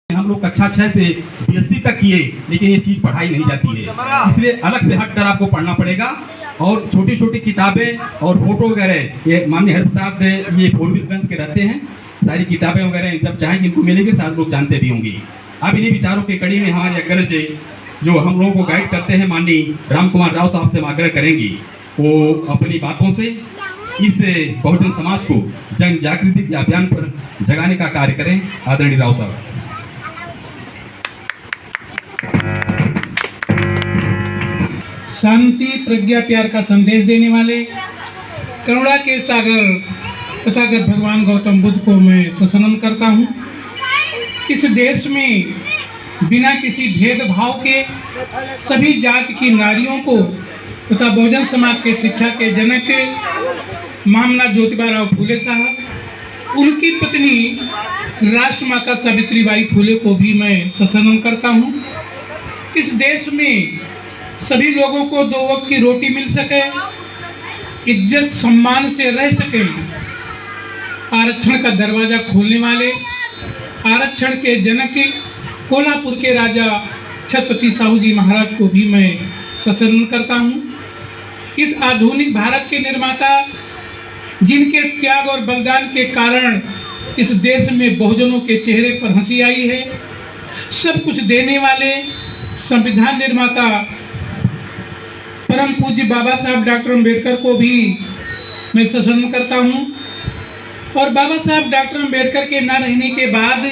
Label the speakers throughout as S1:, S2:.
S1: हम लोग कक्षा 6 से BSc तक किए, लेकिन ये चीज पढ़ाई नहीं जाती है, इसलिए अलग से हटकर आपको पढ़ना पड़ेगा। और छोटी छोटी किताबें और फोटो वगैरह ये माननीय हेल्प साहब ये फोरबिसगंज के रहते हैं, सारी किताबें वगैरह जब चाहेंगे इनको मिलेंगे, सारे लोग जानते भी होंगे। अब इन्हीं विचारों की कड़ी में हमारे अग्रज जो हम लोगों को गाइड करते हैं माननीय राम कुमार राव साहब से हम आग्रह करेंगे वो अपनी बातों से इस बहुजन समाज को जन जागृति अभियान पर जगाने का कार्य करें। आदरणीय राव साहब।
S2: शांति, प्रज्ञा, प्यार का संदेश देने वाले करुणा के सागर तथागत भगवान गौतम बुद्ध को मैं सनम करता हूँ। इस देश में बिना किसी भेदभाव के सभी जाति की नारियों को तथा बहुजन समाज के शिक्षा के जनक मामना ज्योतिबा राव फूले साहब, उनकी पत्नी राष्ट्रमाता सावित्रीबाई फूले को भी मैं सनम करता हूँ। इस देश में सभी लोगों को 2 वक्त की रोटी मिल सके, इज्जत सम्मान से रह सके, आरक्षण का दरवाजा खोलने वाले आरक्षण के जनक कोल्हापुर के राजा छत्रपति साहू जी महाराज को भी मैं सनम करता हूँ। इस आधुनिक भारत के निर्माता, जिनके त्याग और बलिदान के कारण इस देश में बहुजनों के चेहरे पर हंसी आई है, सब कुछ देने वाले संविधान निर्माता परम पूज्य बाबा साहब डॉक्टर अम्बेडकर को भी मैं सनम करता हूँ। और बाबा साहब डॉक्टर अम्बेडकर के न रहने के बाद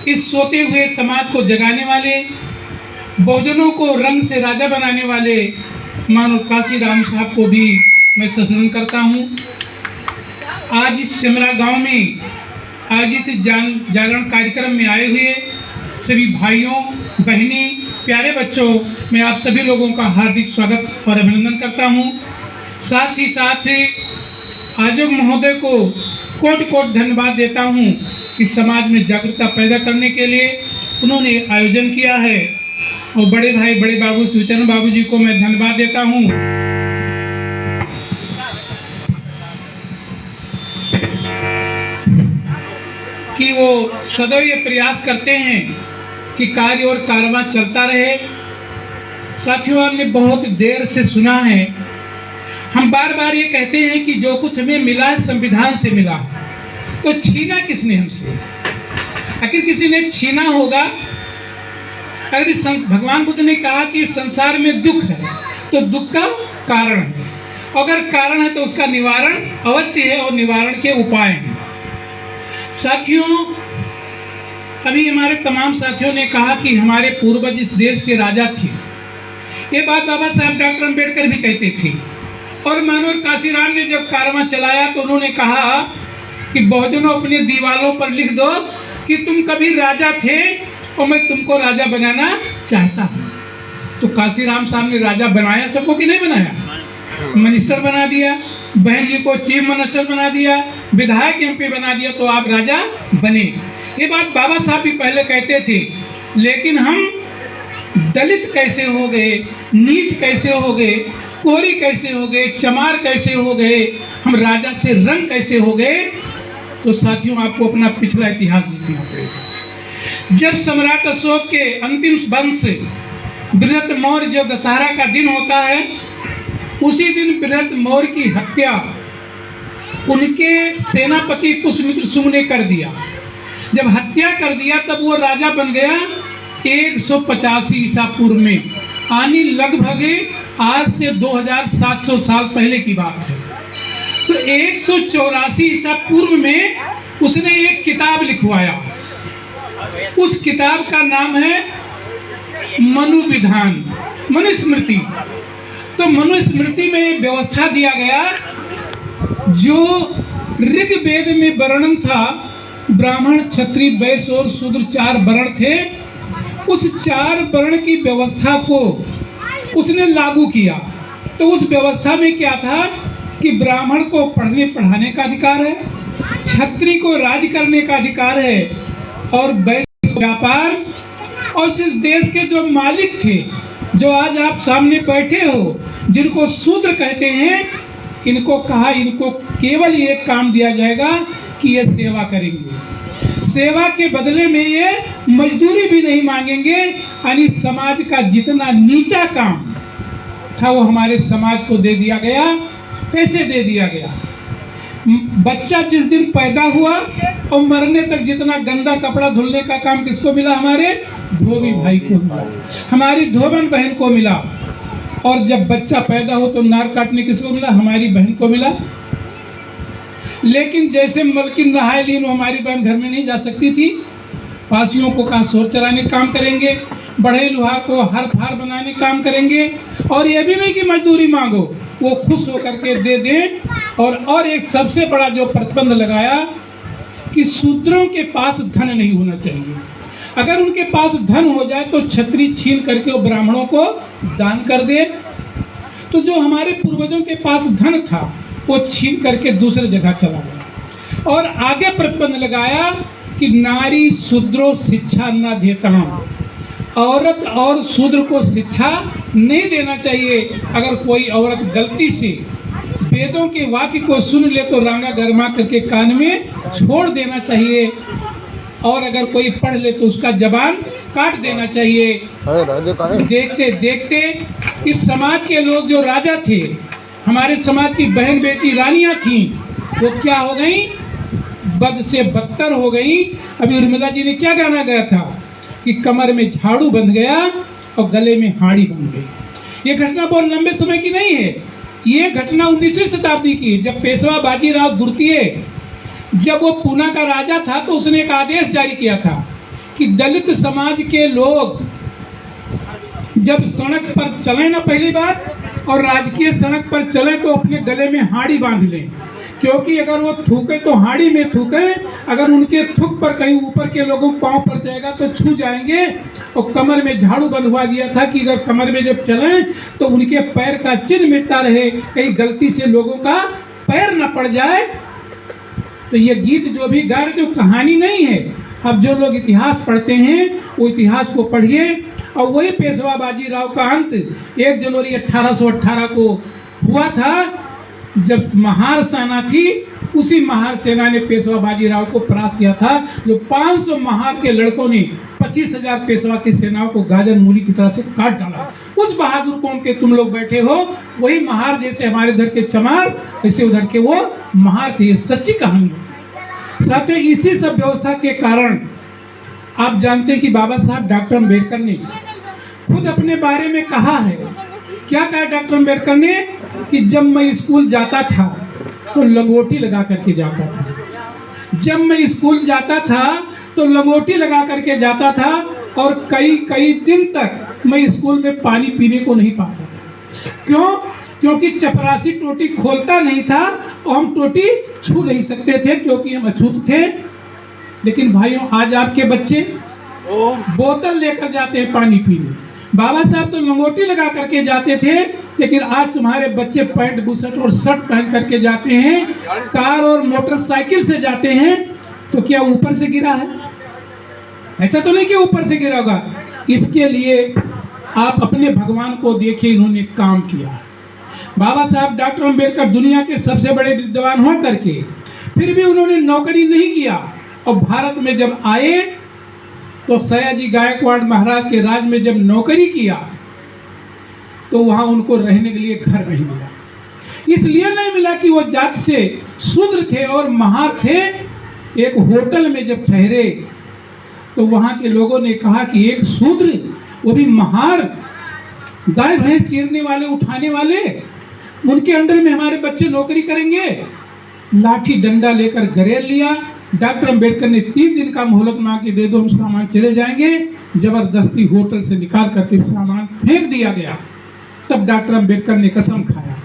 S2: इस सोते हुए समाज को जगाने वाले, बहुजनों को रंग से राजा बनाने वाले मानव काशी राम साहब को भी मैं सनम करता हूँ। आज इस सिमरा गांव में आयोजित जागरण कार्यक्रम में आए हुए सभी भाइयों, बहनी, प्यारे बच्चों, मैं आप सभी लोगों का हार्दिक स्वागत और अभिनंदन करता हूँ। साथ ही साथ आजोग महोदय को कोटि कोटि धन्यवाद देता हूँ कि समाज में जागरूकता पैदा करने के लिए उन्होंने आयोजन किया है। और बड़े भाई, बड़े बाबू शिवचरण बाबू जी को मैं धन्यवाद देता हूँ कि वो सदैव ये प्रयास करते हैं कि कार्य और कारवां चलता रहे। साथियों, हमने बहुत देर से सुना है, हम बार बार ये कहते हैं कि जो कुछ हमें मिला है संविधान से मिला, तो छीना किसने हमसे? आखिर किसी ने छीना होगा। अगर भगवान बुद्ध ने कहा कि संसार में दुख है, तो दुख का कारण है, अगर कारण है तो उसका निवारण अवश्य है और निवारण के उपाय हैं। साथियों, अभी हमारे तमाम साथियों ने कहा कि हमारे पूर्वज इस देश के राजा थे। ये बात बाबा साहब डॉक्टर अम्बेडकर भी कहते थे। और मानव काशीराम ने जब कारवां चलाया तो उन्होंने कहा कि बहुजनों अपने दीवालों पर लिख दो कि तुम कभी राजा थे और मैं तुमको राजा बनाना चाहता हूँ। तो काशीराम साहब ने राजा बनाया सबको कि नहीं बनाया? मिनिस्टर बना दिया, बहन जी को चीफ मिनिस्टर बना दिया, विधायक MP बना दिया, तो आप राजा बने। ये बात बाबा साहब भी पहले कहते थे। लेकिन हम दलित कैसे हो गए, नीच कैसे हो गए, कोरी कैसे हो गए, चमार कैसे हो गए, हम राजा से रंग कैसे हो गए? तो साथियों, आपको अपना पिछला इतिहास देखना पड़ेगा। जब सम्राट अशोक के अंतिम वंश बृहत मौर्य, जो दशहरा का दिन होता है, उसी दिन बृहत मौर्य की हत्या उनके सेनापति पुष्यमित्र शुंग ने कर दिया। जब हत्या कर दिया तब वो राजा बन गया 185 ईसा पूर्व में, यानी लगभग आज से 2700 साल पहले की बात है। तो 184 ईसा पूर्व में उसने एक किताब लिखवाया। उस किताब का नाम है मनुविधान, मनुस्मृति। तो मनुस्मृति में व्यवस्था दिया गया, जो ऋग्वेद में वर्णन था, ब्राह्मण, क्षत्रिय, वैश्य और शूद्र 4 वर्ण थे। उस 4 वर्ण की व्यवस्था को उसने लागू किया। तो उस व्यवस्था में क्या था कि ब्राह्मण को पढ़ने पढ़ाने का अधिकार है, क्षत्रिय को राज करने का अधिकार है, और वैश्य व्यापार। और जिस देश के जो मालिक थे, जो आज आप सामने बैठे हो, जिनको शूद्र कहते हैं, इनको कहा, इनको केवल ये काम दिया जाएगा कि ये सेवा करेंगे। सेवा के बदले में ये मजदूरी भी नहीं मांगेंगे। यानी समाज का जितना नीचा काम था वो हमारे समाज को दे दिया गया, पैसे दे दिया गया। बच्चा जिस दिन पैदा हुआ और मरने तक जितना गंदा कपड़ा धुलने का काम किसको मिला? हमारे धोबी भाई को मिला, हमारी धोबन बहन को मिला। और जब बच्चा पैदा हो तो नार काटने किसको मिला? हमारी बहन को मिला। लेकिन जैसे मलकिन रहाय लीन, हमारी बहन घर में नहीं जा सकती थी, पासियों को कहाँ सोर चराने काम करेंगे, बढ़ई लुहार को हर फार बनाने काम करेंगे। और ये भी नहीं कि मजदूरी मांगो, वो खुश होकर के दे दें। और एक सबसे बड़ा जो प्रतिबंध लगाया कि शूद्रों के पास धन नहीं होना चाहिए। अगर उनके पास धन हो जाए तो छतरी छीन करके वो ब्राह्मणों को दान कर दे। तो जो हमारे पूर्वजों के पास धन था वो छीन करके दूसरी जगह चला गया। और आगे प्रतिबंध लगाया कि नारी शूद्रो शिक्षा न देता, औरत और शूद्र को शिक्षा नहीं देना चाहिए। अगर कोई औरत गलती से वेदों के वाक्य को सुन ले तो रांगा गरमा करके कान में छोड़ देना चाहिए। और अगर कोई पढ़ ले तो उसका जबान काट देना चाहिए। देखते देखते इस समाज के लोग जो राजा थे, हमारे समाज की बहन बेटी रानियां थीं, वो क्या हो गई? बद से बदतर हो गई। अभी उर्मिला जी ने क्या गाना गाया था कि कमर में झाड़ू बंध गया और गले में हाड़ी बन गई। ये घटना बहुत लंबे समय की नहीं है, ये घटना 19वीं शताब्दी की। जब पेशवा बाजीराव द्वितीय जब वो पूना का राजा था तो उसने एक आदेश जारी किया था कि दलित समाज के लोग जब सड़क पर चले ना, पहली बात, और राजकीय सड़क पर चले तो अपने गले में हाड़ी बांध लें, क्योंकि अगर वो थूके तो हाड़ी में थूके, अगर उनके थूक पर कहीं ऊपर के लोगों पांव पर जाएगा तो छू जाएंगे। और कमर में झाड़ू बंधवा दिया था कि अगर कमर में जब चलें तो उनके पैर का चिन्ह मिटता रहे, कहीं गलती से लोगों का पैर न पड़ जाए। तो ये गीत जो भी गा रहे, जो कहानी नहीं है। अब जो लोग इतिहास पढ़ते हैं वो इतिहास को पढ़िए। और वही पेशवा बाजीराव का अंत 1 जनवरी 1818 को हुआ था, जब महार सेना थी। उसी महार सेना ने पेशवा बाजीराव को परास्त किया था। जो 500 महार के लड़कों ने 25,000 पेशवा की सेनाओं को गाजर मूली की तरह से काट डाला। उस बहादुर कौम के तुम लोग बैठे हो, वही महार, जैसे हमारे इधर के चमार वैसे उधर के वो महार थे। ये सच्ची कहानी है। साथियों, इसी सब व्यवस्था के कारण आप जानते हैं कि बाबा साहब डॉक्टर अम्बेडकर ने खुद अपने बारे में कहा है। क्या कहा डॉक्टर अम्बेडकर ने? कि जब मैं स्कूल जाता था तो लंगोटी लगा करके जाता था। जब मैं स्कूल जाता था तो लंगोटी लगा करके जाता था, और कई दिन तक मैं स्कूल में पानी पीने को नहीं पाता था। क्यों? क्योंकि चपरासी टोटी खोलता नहीं था और हम टोटी छू नहीं सकते थे, क्योंकि हम अछूत थे। लेकिन भाइयों, आज आपके बच्चे बोतल लेकर जाते हैं पानी पीने। बाबा साहब तो लंगोटी लगा करके जाते थे, लेकिन आज तुम्हारे बच्चे पैंट बुशर्ट और शर्ट पहन करके जाते हैं, कार और मोटरसाइकिल से जाते हैं। तो क्या ऊपर से गिरा है? ऐसा तो नहीं कि ऊपर से गिरा होगा। इसके लिए आप अपने भगवान को देखिए, इन्होंने काम किया। बाबा साहब डॉक्टर अम्बेडकर दुनिया के सबसे बड़े विद्वान हो करके फिर भी उन्होंने नौकरी नहीं किया। और भारत में जब आए तो सयाजी गायकवाड़ महाराज के राज में जब नौकरी किया तो वहां उनको रहने के लिए घर नहीं मिला। इसलिए नहीं मिला कि वो जात से शूद्र थे और महार थे। एक होटल में जब ठहरे तो वहां के लोगों ने कहा कि एक शूद्र, वो भी महार, गाय भैंस चीरने वाले, उठाने वाले, उनके अंडर में हमारे बच्चे नौकरी करेंगे। लाठी डंडा लेकर गरेर लिया। डॉक्टर अम्बेडकर ने 3 दिन का मोहलत मांग के दे दो, हम सामान चले जाएंगे। जबरदस्ती होटल से निकाल करके सामान फेंक दिया गया। तब डॉक्टर अम्बेडकर ने कसम खाया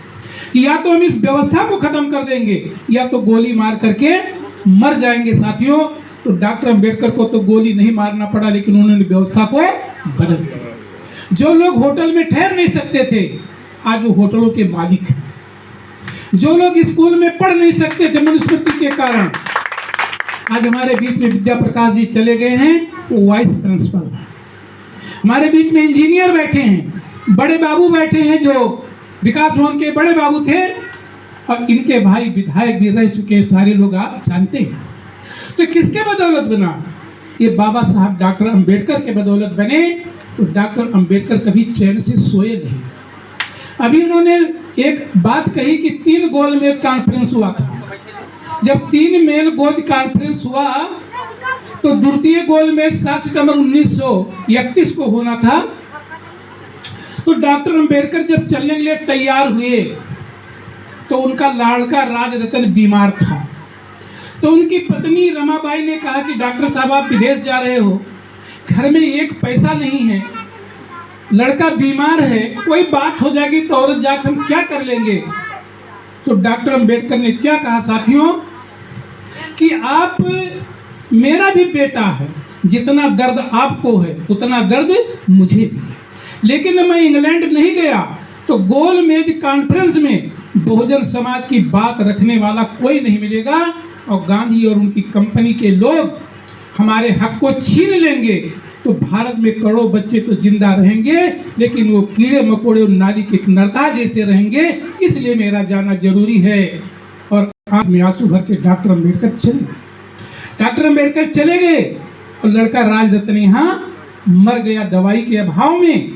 S2: कि या तो हम इस व्यवस्था को खत्म कर देंगे या तो गोली मार करके मर जाएंगे। साथियों, तो डॉक्टर अम्बेडकर को तो गोली नहीं मारना पड़ा, लेकिन उन्होंने व्यवस्था को बदल दिया। जो लोग होटल में ठहर नहीं सकते थे, आज वो होटलों के मालिक हैं। जो लोग स्कूल में पढ़ नहीं सकते थे मनुस्मृति के कारण, आज हमारे बीच में विद्या प्रकाश जी चले गए हैं, वो वाइस प्रिंसिपल। हमारे बीच में इंजीनियर बैठे हैं, बड़े बाबू बैठे हैं जो विकास भवन के बड़े बाबू थे, और इनके भाई विधायक भी रह चुके हैं, सारे लोग आप जानते हैं। तो किसके बदौलत बना? ये बाबा साहब डॉक्टर अंबेडकर के बदौलत बने। तो डॉक्टर अंबेडकर कभी चैन से सोए नहीं। अभी उन्होंने एक बात कही कि 3 गोलमेज कॉन्फ्रेंस हुआ था। जब 3 मेल गोज कॉन्फ्रेंस हुआ तो द्वितीय गोलमेज 7 सितंबर 1931 को होना था। तो डॉक्टर अंबेडकर जब चलने के लिए तैयार हुए तो उनका लाड़का राजरतन बीमार था। तो उनकी पत्नी रमाबाई ने कहा कि डॉक्टर साहब आप विदेश जा रहे हो, घर में एक पैसा नहीं है, लड़का बीमार है, कोई बात हो जाएगी तो औरत जाकर हम क्या कर लेंगे। तो डॉक्टर अंबेडकर ने क्या कहा साथियों कि आप मेरा भी बेटा है, जितना दर्द आपको है उतना दर्द मुझे भी है, लेकिन मैं इंग्लैंड नहीं गया तो गोलमेज कॉन्फ्रेंस में बहुजन समाज की बात रखने वाला कोई नहीं मिलेगा और गांधी और उनकी कंपनी के लोग हमारे हक को छीन लेंगे तो भारत में करोड़ों बच्चे तो जिंदा रहेंगे लेकिन वो कीड़े मकोड़े और नाली के नरता जैसे रहेंगे, इसलिए मेरा जाना जरूरी है। और आंख में आंसू भर के डॉक्टर अंबेडकर चले गए। डॉक्टर अंबेडकर चले गए और लड़का राजरतन यहाँ मर गया दवाई के अभाव में।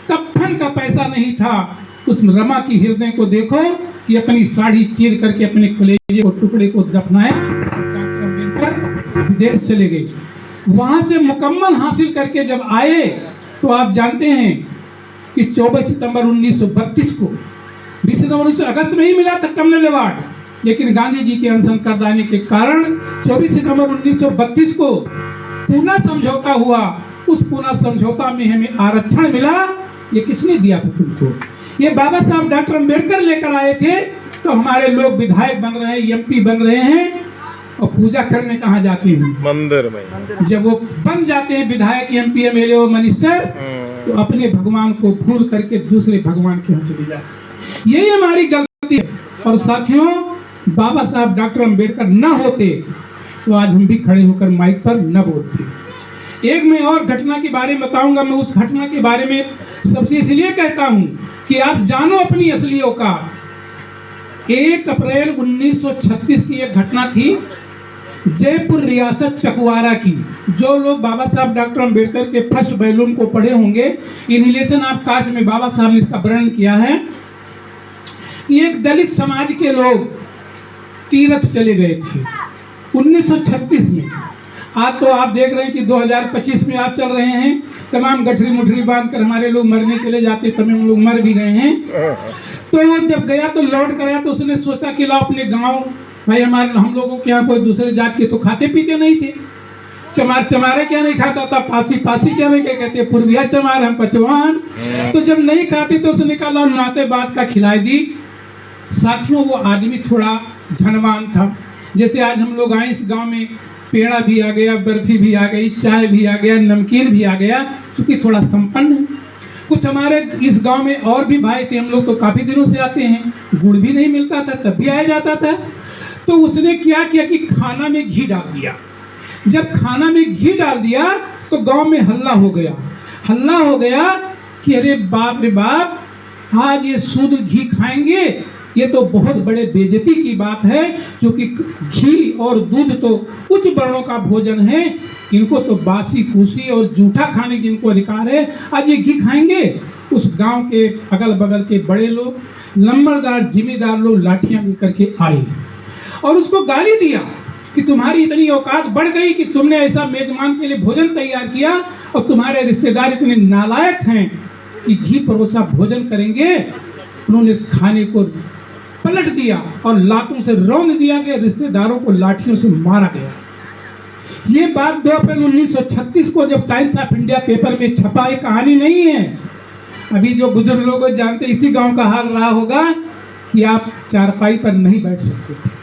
S2: कफन का पैसा नहीं था। उस रमा की हृदय को देखो कि अपनी साड़ी चीर करके अपने कलेजे को टुकड़े को दफनाए। डॉक्टर अंबेडकर विदेश चले गए। वहां से मुकम्मल हासिल करके जब आए तो आप जानते हैं कि 24 सितंबर 1932 को 20 सितंबर 19 अगस्त में ही मिला था कमल अवार्ड, लेकिन गांधी जी के अनशन कर देने के कारण 24 सितंबर 1932 को पूना समझौता हुआ। उस पूना समझौता में हमें आरक्षण मिला। ये किसने दिया था तुमको? ये बाबा साहब डॉक्टर अंबेडकर लेकर आए थे। तो हमारे लोग विधायक बन रहे हैं, एमपी बन रहे हैं और पूजा करने कहाँ जाते हैं? मंदिर में। जब वो बन जाते हैं विधायक, एमपी, एमएलए और मिनिस्टर तो अपने भगवान को भूल करके दूसरे भगवान के यहाँ चले जाते। यही हमारी गलती है। और साथियों, बाबा साहब डॉक्टर अंबेडकर न होते तो आज हम भी खड़े होकर माइक पर न बोलते। एक मैं और घटना के बारे में बताऊंगा। मैं उस घटना के बारे में सबसे इसलिए कहता हूं कि आप जानो अपनी असली औकात। 1 अप्रैल 1936 की एक घटना थी जयपुर रियासत चकवारा की। जो लोग बाबा साहब डॉक्टर अंबेडकर के फर्स्ट वॉल्यूम को पढ़े होंगे, इनहिलेशन ऑफ कास्ट में बाबा साहब ने इसका वर्णन किया है। एक दलित समाज के लोग तीर्थ चले गए थे 1936 में। आज तो आप देख रहे हैं कि 2025 में आप चल रहे हैं, तमाम गठरी मुठरी बांध कर हमारे लोग मरने चले जाते, तमाम लोग मर भी गए हैं। तो जब गया तो लौट कर आया तो उसने सोचा कि लाओ अपने गांव, भाई हम लोगों के यहाँ कोई दूसरे जात के तो खाते पीते नहीं थे। चमारे क्या नहीं खाता था, पासी क्या नहीं कहते, पूर्विया चमार, हम पचवान। तो जब नहीं खाते तो उसने कहा नाते बात का खिलाई दी। साथियों, वो आदमी थोड़ा धनवान था। जैसे आज हम लोग आए इस गांव में, पेड़ा भी आ गया, बर्फी भी आ गई, चाय भी आ गया, नमकीन भी आ गया, क्योंकि थोड़ा संपन्न है। कुछ हमारे इस गांव में और भी भाई थे, हम लोग तो काफी दिनों से आते हैं, गुड़ भी नहीं मिलता था तब भी आया जाता था। तो उसने क्या किया कि खाना में घी डाल दिया। जब खाना में घी डाल दिया तो गांव में हल्ला हो गया कि अरे बाप रे बाप, आज ये शुद्ध घी खाएंगे, ये तो बहुत बड़े बेइज्जती की बात है, क्योंकि घी और दूध तो उच्च वर्णों का भोजन है, इनको तो बासी कुसी और जूठा खाने की इनको अधिकार है, आज ये घी खाएंगे। उस गांव के अगल बगल के बड़े लोग, नंबरदार, जिम्मेदार लोग लाठियां लेकर के आए और उसको गाली दिया कि तुम्हारी इतनी औकात बढ़ गई कि तुमने ऐसा मेजबान के लिए भोजन तैयार किया और तुम्हारे रिश्तेदार इतने नालायक हैं कि घी परोसा भोजन करेंगे। उन्होंने इस खाने को पलट दिया और लातों से रौंद दिया गया, रिश्तेदारों को लाठियों से मारा गया। ये बात 2 अप्रैल 1936 को जब टाइम्स ऑफ इंडिया पेपर में छपा, ये कहानी नहीं है। अभी जो बुजुर्ग लोग जानते, इसी गांव का हाल रहा होगा कि आप चारपाई पर नहीं बैठ सकते थे।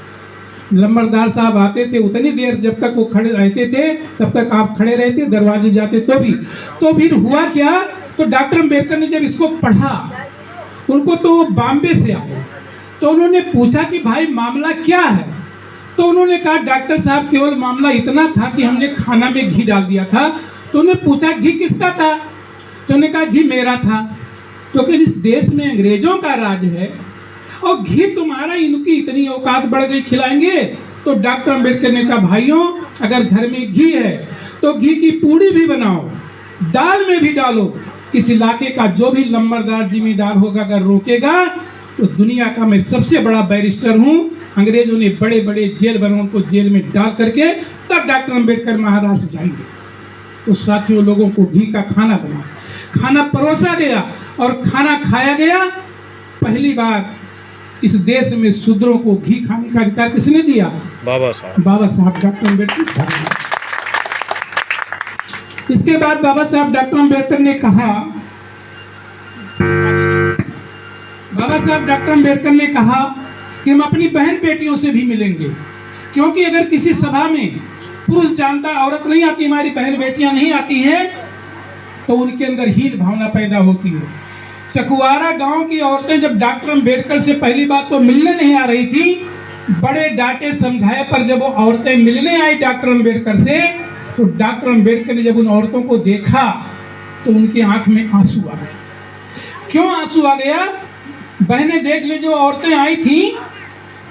S2: लंबरदार साहब आते थे, उतनी देर जब तक वो खड़े रहते थे तब तक आप खड़े रहते, दरवाजे जाते तो भी हुआ क्या, तो डॉक्टर अंबेडकर ने जब इसको पढ़ा, उनको तो बॉम्बे से आए, तो उन्होंने पूछा कि भाई मामला क्या है। तो उन्होंने कहा डॉक्टर साहब केवल मामला इतना था कि हमने खाना में घी डाल दिया था। तो उन्होंने पूछा घी किसका था, तो उन्होंने कहा घी मेरा था। तो फिर इस देश में अंग्रेजों का राज है और घी तुम्हारा, इनकी इतनी औकात बढ़ गई, खिलाएंगे। तो डॉक्टर अम्बेडकर ने कहा भाइयों, अगर घर में घी है तो घी की पूड़ी भी बनाओ, दाल में भी डालो। इस इलाके का जो भी लंबरदार जिम्मेदार होगा अगर रोकेगा तो दुनिया का मैं सबसे बड़ा बैरिस्टर हूँ। अंग्रेजों ने बड़े बड़े जेल बनाओ, उनको जेल में डाल करके तब डॉक्टर अम्बेडकर महाराष्ट्र जाएंगे। तो साथियों, लोगों को घी का खाना बना, खाना परोसा गया और खाना खाया गया। पहली बार इस देश में शूद्रों को घी खाने का अधिकार किसने दिया? बाबा साहब डॉक्टर अम्बेडकर। इसके बाद बाबा साहब डॉक्टर अम्बेडकर ने कहा कि हम अपनी बहन बेटियों से भी मिलेंगे, क्योंकि अगर किसी सभा में पुरुष जानता औरत नहीं आती, हमारी बहन बेटियां नहीं आती हैं, तो उनके अंदर हीन भावना पैदा होती है। सकुआरा गांव की औरतें जब डॉक्टर अम्बेडकर से पहली बात तो मिलने नहीं आ रही थी, बड़े डांटे समझाए, पर जब वो औरतें मिलने आई डॉक्टर अम्बेडकर से, तो डॉक्टर अम्बेडकर ने जब उन औरतों को देखा तो उनकी आंख में आंसू आ गए। क्यों आंसू आ गया? बहनें देख ले, जो औरतें आई थी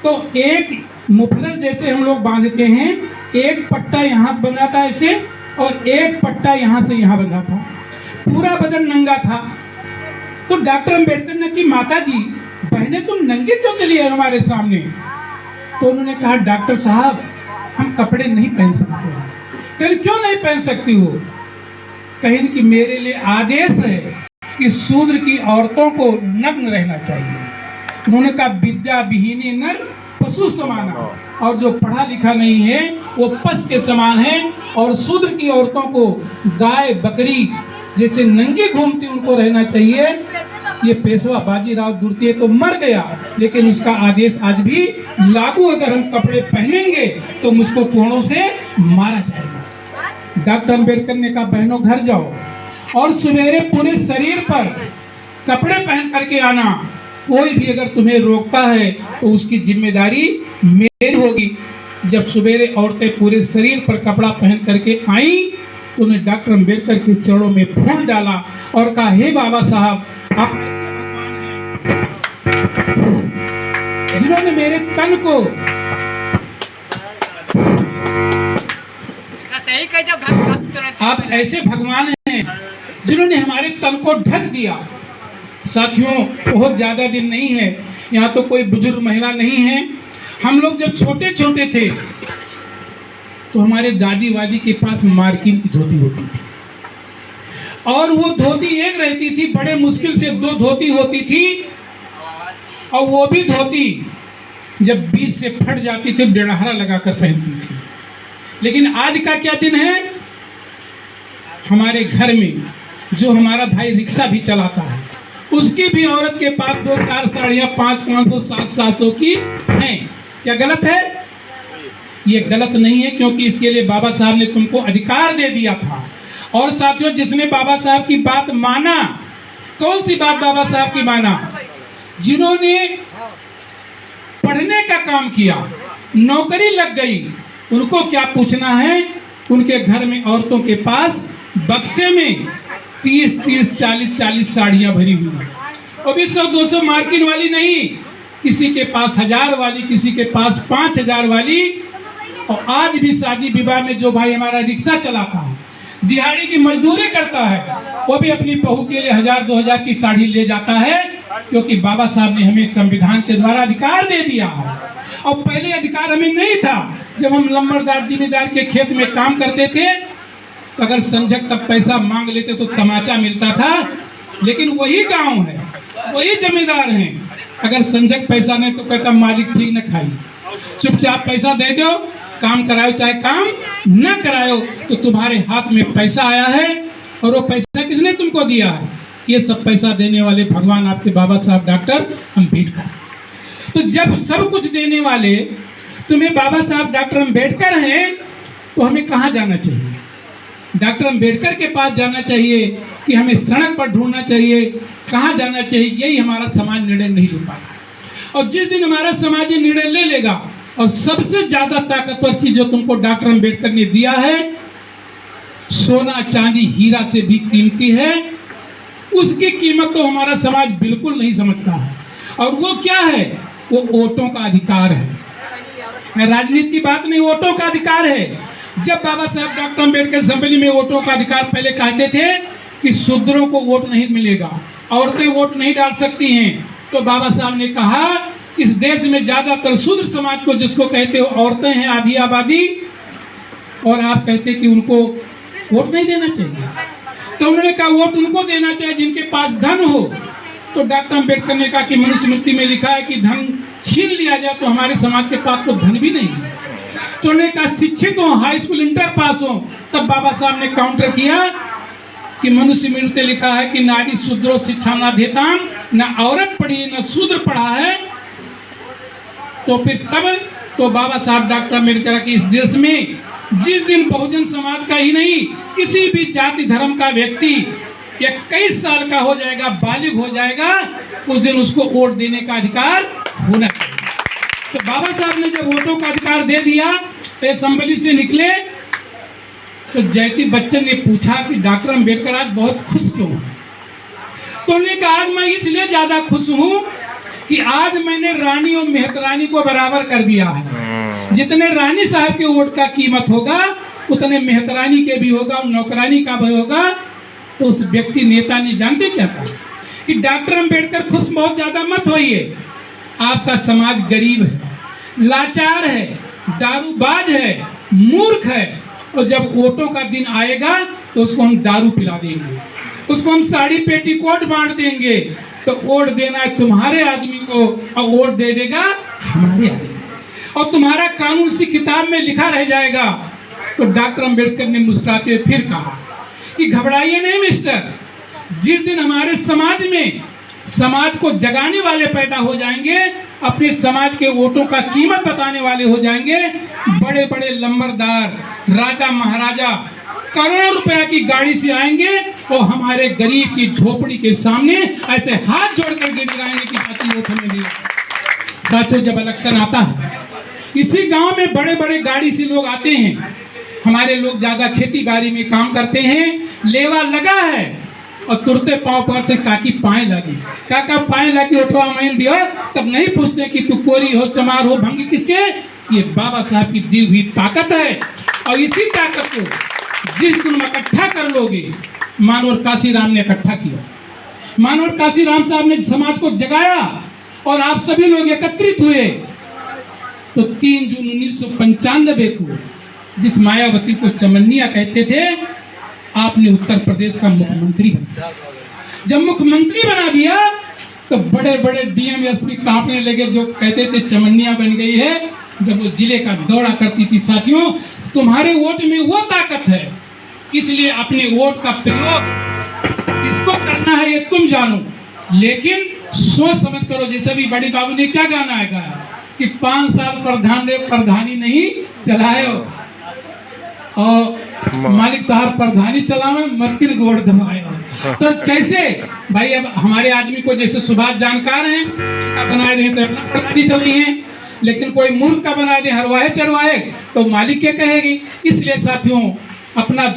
S2: तो एक मुफलर जैसे हम लोग बांधते हैं, एक पट्टा यहाँ से बंधा था ऐसे और एक पट्टा यहाँ से यहाँ बंधा था, पूरा बदन नंगा था। तो डॉक्टर अम्बेडकर ने कि माता जी, बहनें तुम नंगे क्यों चली है हमारे सामने? तो उन्होंने कहा डॉक्टर साहब, हम कपड़े नहीं पहन सकते। कहीं क्यों नहीं पहन सकती हो? कहीं कि मेरे लिए आदेश है कि शूद्र की औरतों को नग्न रहना चाहिए। उन्होंने कहा विद्या विहीनी नर पशु समान, और जो पढ़ा लिखा नहीं है वो पशु के समान है, और शूद्र की औरतों को गाय बकरी जैसे नंगी घूमती उनको रहना चाहिए। ये पेशवा बाजीराव द्वितीय तो मर गया, लेकिन उसका आदेश आज भी लागू। अगर हम कपड़े पहनेंगे तो मुझको कोड़ों से मारा जाएगा। डॉक्टर अम्बेडकर ने कहा बहनों घर जाओ और सवेरे पूरे शरीर पर कपड़े पहन करके आना। कोई भी अगर तुम्हें रोकता है तो उसकी जिम्मेदारी मेरी होगी। जब सवेरे औरतें पूरे शरीर पर कपड़ा पहन करके आई तो उन्हें डॉक्टर अम्बेडकर के चरणों में फूल डाला और कहा हे बाबा साहब, आप जिन्होंने मेरे तन को आप ऐसे भगवान हैं जिन्होंने हमारे तन को ढक दिया। साथियों, बहुत ज्यादा दिन नहीं है, यहाँ तो कोई बुजुर्ग महिला नहीं है। हम लोग जब छोटे छोटे थे तो हमारे दादी वादी के पास मार्किन की धोती होती थी, और वो धोती एक रहती थी, बड़े मुश्किल से 2 धोती होती थी, और वो भी धोती जब बीच से फट जाती थी डेढ़हारा लगाकर पहनती थी। लेकिन आज का क्या दिन है? हमारे घर में जो हमारा भाई रिक्शा भी चलाता है, उसकी भी औरत के पास 2-4 साड़ियाँ 500-500 700 की हैं। क्या गलत है? ये गलत नहीं है, क्योंकि इसके लिए बाबा साहब ने तुमको अधिकार दे दिया था। और साथियों, जिसने बाबा साहब की बात माना, कौन सी बात बाबा साहब की माना? जिन्होंने पढ़ने का काम किया, नौकरी लग गई, उनको क्या पूछना है? उनके घर में औरतों के पास बक्से में 30-30, 40-40 साड़ियाँ भरी हुई हैं। वो भी 100-200 मार्किन वाली नहीं, किसी के पास 1000 वाली, किसी के पास 5000 वाली। और आज भी शादी विवाह में जो भाई हमारा रिक्शा चलाता है, दिहाड़ी की मजदूरी करता है, वो भी अपनी बहू के लिए 1000-2000 की साड़ी ले जाता है, क्योंकि बाबा साहब ने हमें संविधान के द्वारा अधिकार दे दिया है। और पहले अधिकार हमें नहीं था। जब हम लंबरदार जिम्मेदार के खेत में काम करते थे, अगर संजक तक पैसा मांग लेते तो तमाचा मिलता था। लेकिन वही गांव है, वही जमींदार हैं, अगर संजक पैसा नहीं तो कहता मालिक ठीक न खाई, चुपचाप पैसा दे दो, काम कराओ चाहे काम न कराओ, तो तुम्हारे हाथ में पैसा आया है। और वो पैसा किसने तुमको दिया है? ये सब पैसा देने वाले भगवान आपके बाबा साहब डॉक्टर अम्बेडकर। तो जब सब कुछ देने वाले तुम्हें बाबा साहब डॉक्टर अम्बेडकर हैं, तो हमें कहाँ जाना चाहिए? डॉक्टर अम्बेडकर के पास जाना चाहिए कि हमें सड़क पर ढूंढना चाहिए? कहाँ जाना चाहिए? यही हमारा समाज निर्णय नहीं ले पाता। और जिस दिन हमारा समाज ये निर्णय ले लेगा, और सबसे ज्यादा ताकतवर चीज जो तुमको डॉक्टर अम्बेडकर ने दिया है, सोना चांदी हीरा से भी कीमती है, उसकी कीमत तो हमारा समाज बिल्कुल नहीं समझता है। और वो क्या है? वो वोटों का अधिकार है। राजनीति की बात नहीं, वोटों का अधिकार है। जब बाबा साहब डॉक्टर अम्बेडकर असेंबली में वोटों का अधिकार पहले कहते थे कि शूद्रों को वोट नहीं मिलेगा, औरतें वोट नहीं डाल सकती हैं, तो बाबा साहब ने कहा इस देश में ज्यादातर शूद्र समाज को, जिसको कहते हो औरतें हैं आधी आबादी, और आप कहते कि उनको वोट नहीं देना चाहिए। तो उन्होंने कहा वोट उनको देना चाहिए जिनके पास धन हो। तो डॉक्टर अम्बेडकर ने कहा कि मनुस्मृति में लिखा है कि धन छीन लिया जाए, तो हमारे समाज के पास तो धन भी नहीं है। तो उन्होंने कहा शिक्षित हो, हाई स्कूल इंटर पास हो। तब बाबा साहब ने काउंटर किया कि मनुस्मृति में लिखा है कि नारी शूद्रो शिक्षा न देताम, न औरत पढ़ी न शूद्र पढ़ा है। तो फिर तब तो बाबा साहब डॉक्टर अम्बेडकर के इस देश में जिस दिन बहुजन समाज का ही नहीं, किसी भी जाति धर्म का व्यक्ति 21 साल का हो जाएगा, बालिग हो जाएगा, उस दिन उसको वोट देने का अधिकार होना चाहिए। तो बाबा साहब ने जब वोटों का अधिकार दे दिया, तो असेंबली से निकले तो जयती बच्चन ने पूछा कि डॉक्टर अम्बेडकर आज बहुत खुश क्यों हैं? तो उन्होंने कहा आज मैं इसलिए ज्यादा खुश हूं कि आज मैंने रानी और मेहतरानी को बराबर कर दिया है। जितने रानी साहब के वोट का कीमत होगा उतने मेहतरानी के भी होगा, नौकरानी का भी होगा। तो उस व्यक्ति नेता ने जानते क्या था कि डॉक्टर अम्बेडकर खुश बहुत ज्यादा मत होइए, आपका समाज गरीब है, लाचार है, दारूबाज है, मूर्ख है, और जब वोटों का दिन आएगा तो उसको हम दारू पिला देंगे, उसको हम साड़ी पेटीकोट बांट देंगे। तो वोट देना है तुम्हारे आदमी को और वोट दे देगा हमारे आदमी, और तुम्हारा कानून सी किताब में लिखा रह जाएगा। तो डॉक्टर अम्बेडकर ने मुस्कुराते हुए फिर कहा कि घबराइए नहीं मिस्टर, जिस दिन हमारे समाज में समाज को जगाने वाले पैदा हो जाएंगे, अपने समाज के वोटों का कीमत बताने वाले हो जाएंगे, बड़े बड़े लंबरदार राजा महाराजा करोड़ों रुपया की गाड़ी से आएंगे और हमारे गरीब की झोपड़ी के सामने ऐसे हाथ जोड़कर गिड़गिड़ाएंगे कि ताकि वोट हमें मिले। साथियों, जब इलेक्शन आता है, इसी गांव में बड़े बड़े गाड़ी से लोग आते हैं। हमारे लोग ज्यादा खेती बाड़ी में काम करते हैं, लेवा लगा है और तुरते पाँव पकड़ते काकी पाए लगी, काका पाए लगी उठवा मैल दियो, तब नहीं पूछते कि तू कोरी हो चमार हो भंगी किसके। ये बाबा साहब की दी हुई ताकत है, और इसी ताकत को जिस तुम इकट्ठा कर लोगे, मानवर काशीराम ने इकट्ठा किया, मानवर काशीराम साहब ने समाज को जगाया और आप सभी लोग एकत्रित हुए। तो 3 जून 1995 को जिस मायावती को चमनिया कहते थे, आपने उत्तर प्रदेश का मुख्यमंत्री बना। जब मुख्यमंत्री बना दिया तो बड़े बड़े डीएम एसपी कांपने लगे, जो कहते थे चमनिया बन गई है। जब वो जिले का दौरा करती थी, साथियों तुम्हारे वोट में वो ताकत है, इसलिए अपने वोट का प्रयोग किसको करना है ये तुम जानो, लेकिन सोच समझ करो। जैसे भी बड़ी बाबू ने क्या गाना है गाया कि 5 साल प्रधानी नहीं चलाए और मालिक तहार प्रधानी चलावे मक्किर गोड़ दबाए। तो कैसे भाई, अब हमारे आदमी को जैसे सुभाष जानकार हैं, बनाए रहे तो अपना प्रधानी चल रही है, लेकिन कोई मूर्ख का बना दे हरवाहे चरवाहे तो मालिक क्या कहेगी। इसलिए साथियों अपना